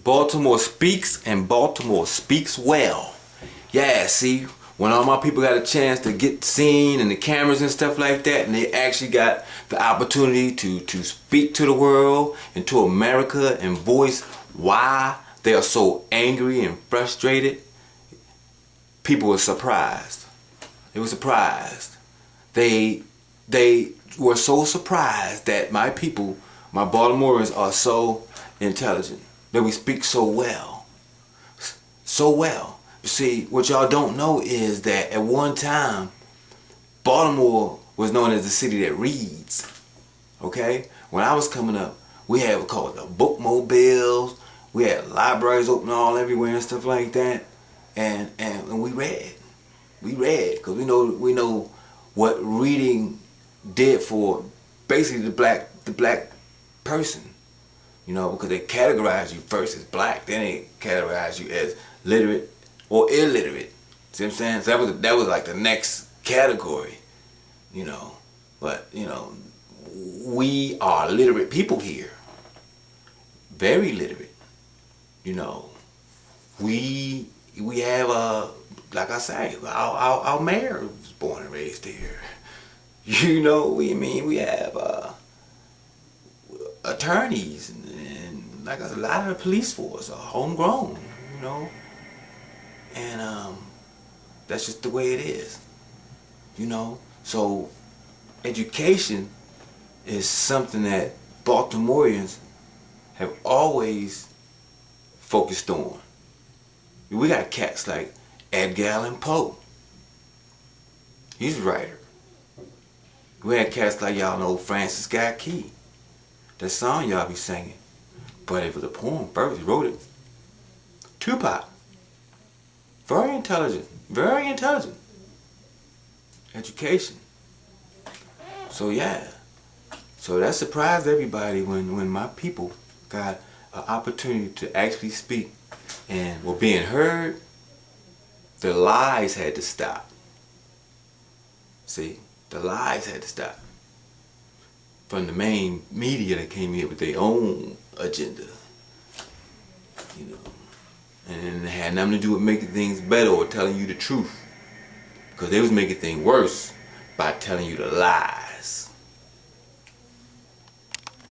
Baltimore speaks, and Baltimore speaks well. Yeah, see, when all my people got a chance to get seen and the cameras and stuff like that, and they actually got the opportunity to speak to the world and to America and voice why they are so angry and frustrated, people were surprised. They were surprised. They were so surprised that my people, my Baltimoreans, are so intelligent, that we speak so well. So well. See, what y'all don't know is that at one time, Baltimore was known as the city that reads. Okay? When I was coming up, we had what called the bookmobiles. We had libraries open all everywhere and stuff like that. And we read. We read because we know what reading did for basically the black person. You know, because they categorize you first as black, then they categorize you as literate or illiterate. See what I'm saying? So that was like the next category, you know. But, you know, we are literate people here. Very literate. You know. We have like I say, our mayor was born and raised here. You know, we have attorneys and like a lot of the police force are homegrown, you know. And that's just the way it is, you know. So education is something that Baltimoreans have always focused on. We got cats like Edgar Allan Poe. He's a writer. We had cats like y'all know Francis Scott Key. That song y'all be singing. But it was a poem first. He wrote it. Tupac. Very intelligent. Very intelligent. Education. So yeah. So that surprised everybody when my people got an opportunity to actually speak and were being heard. The lies had to stop. See? The lies had to stop. From the main media that came here with their own agenda. You know. And it had nothing to do with making things better or telling you the truth. Because they was making things worse by telling you the lies.